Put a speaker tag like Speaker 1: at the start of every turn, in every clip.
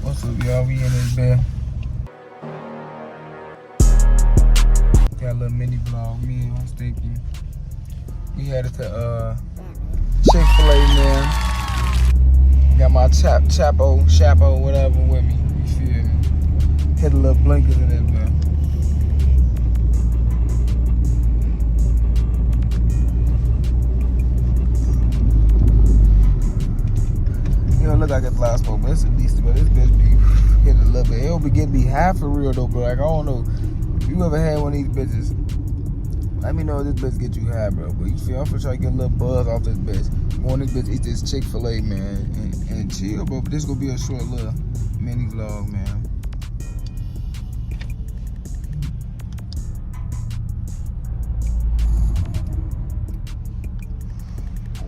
Speaker 1: What's up, y'all? We in this bed. Got a little mini vlog. Me and I was thinking we headed to Chik Fil, man. Got my chapo, whatever with me. You feel me? Hit a little blinkers in this bed. You know, look like it's last smoke, but it's at least, but this bitch be hitting a little bit. It'll be getting me half for real though, bro. Like, I don't know. If you ever had one of these bitches, let me know if this bitch get you high, bro. But you feel, I'm finna try to get a little buzz off this bitch. Go on this bitch, eat this Chik Fil, man, and chill, bro. But this gonna be a short little mini vlog, man.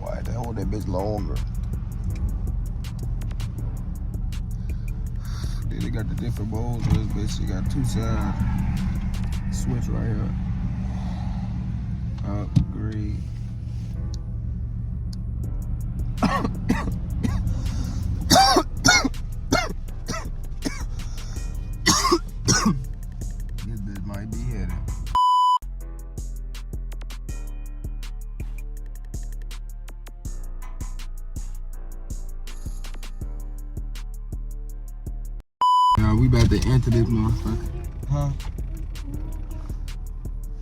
Speaker 1: Why the hold that bitch longer? Then they got the different bowls of this bitch. She got two sides. Switch right here. Upgrade. This bitch might be headed. Now we about to enter this motherfucker. Huh?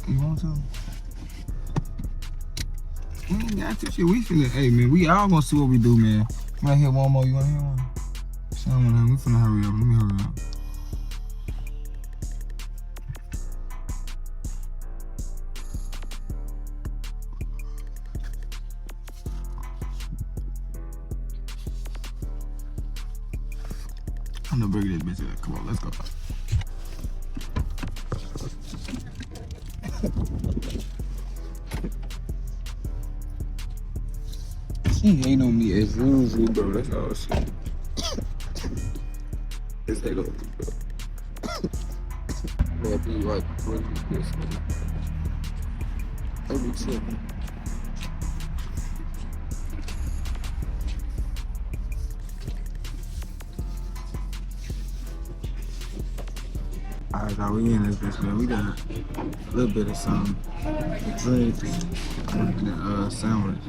Speaker 1: You want to? We ain't got to shit. We finna, hey man, we all gonna see what we do, man. You wanna hear one more? You wanna hear one? Show them, we finna hurry up. Let me hurry up. I'm gonna bring this bitch in. Come on, let's go. She ain't on me as usual, bro. That's all shit. This ain't on me, bro. Man, be like, what is this, man? Let me chill. Alright, y'all, we in this bitch, man. We got a little bit of something. Drinks and a sandwich.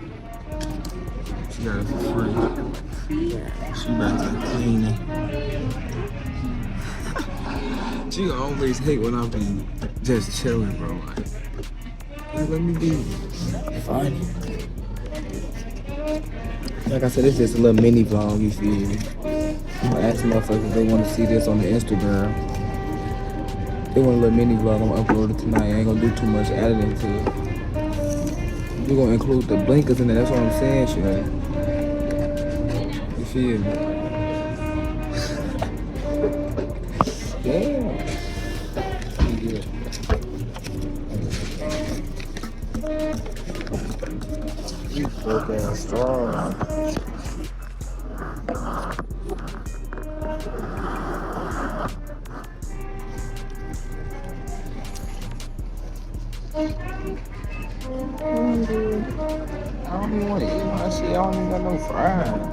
Speaker 1: She got it for free. She about to clean it. She always hate when I be just chilling, bro. Like, let me be fine. Like I said, it's just a little mini vlog, you feel me? I'm gonna ask motherfuckers if they want to see this on the Instagram. They want a little mini vlog, I'm gonna upload it tonight. I ain't gonna do too much editing to it. We're gonna include the blinkers in there, that's what I'm saying, shit. You feel me? Damn. You fucking strong. I don't even want to eat my shit. I don't even got no fries.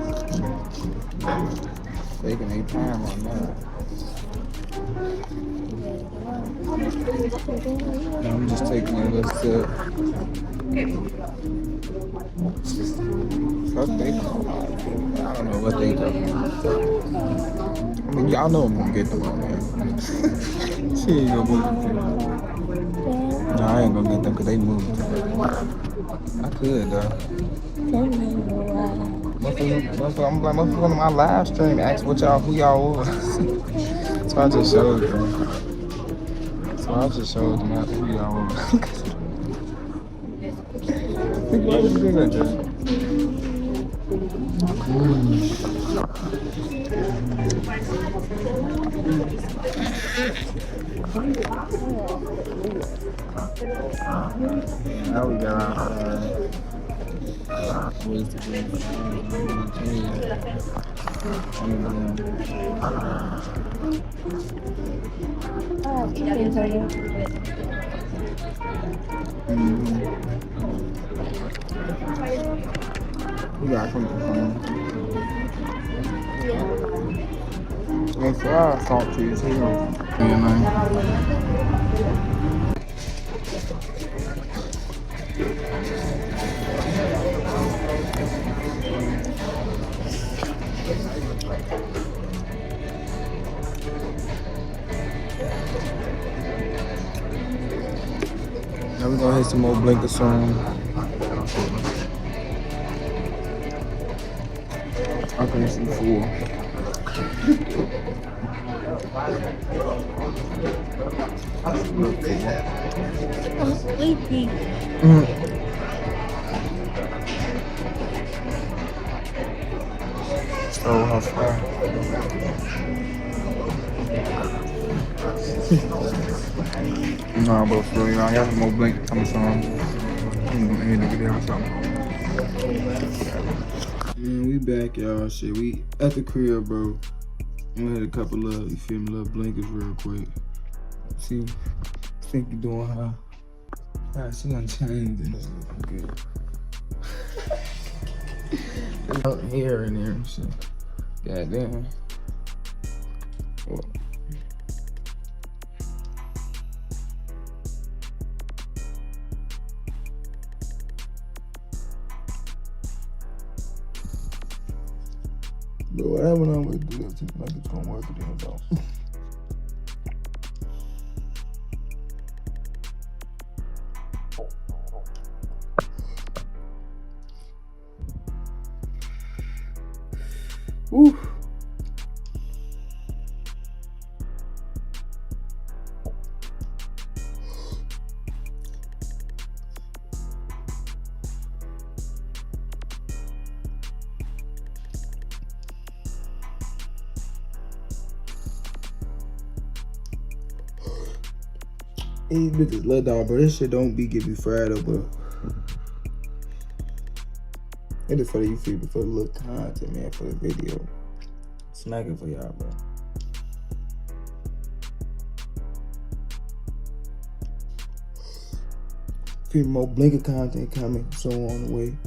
Speaker 1: Taking their time on that. I'm just taking a little sip. Fuck they talking about. I don't know what they talking about. I mean, y'all know I'm gonna get them on there. She ain't gonna move them. No, I ain't gonna get them because they moved. I could though. I'm like, motherfucker on my live stream asked who y'all was. So I just showed them. Who y'all was. Why would you do that, Jay? Now we got our ways to do it. You got from the phone. Make sure I salt cheese here. Yeah, man. Now we're gonna hit some more blinker song. I can see four.
Speaker 2: I'm sleepy.
Speaker 1: Oh, how far? Nah, but for real, I got some more blinker coming from. I'm gonna end the video or something. Man, we back, y'all. Shit, we at the crib, bro. I'm gonna hit a couple of, you feel me, little blinkers real quick. See, think you doing how? Alright, she done changed and it's looking good. Out here and there and shit. Goddamn. Well, but whatever I'm gonna do, that seems like it's gonna work again, though. Woo. These bitches let dog, bro. This shit don't be get me fried up, bro. It is for the you feel me, for the little content, man, for the video. Smacking for y'all, bro. Few more blinker content coming, so on the way.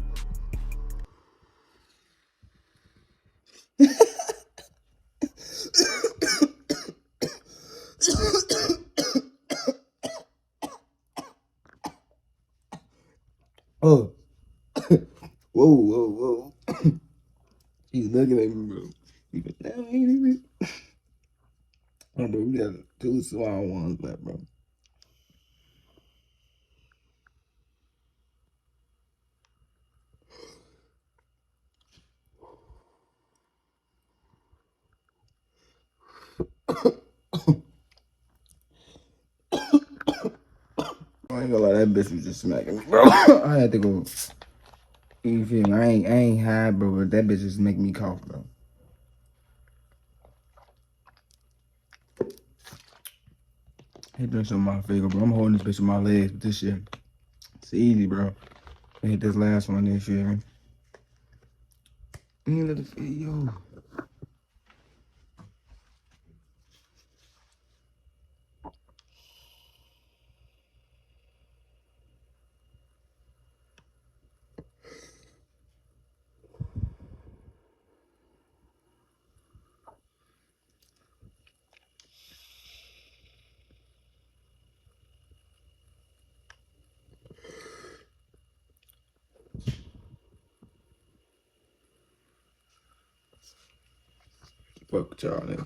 Speaker 1: Oh, whoa. He's looking at me, bro. He been down, ain't even. Oh, bro, we got 2 small ones left, bro. I ain't gonna lie, that bitch was just smacking me, bro. I had to go. You feel me? I ain't high, bro, but that bitch just make me cough, bro. He drink some of my finger, bro. I'm holding this bitch with my legs, but this shit, it's easy, bro. I hit this last one, you feel me? End of the video. Fuck with y'all, nigga.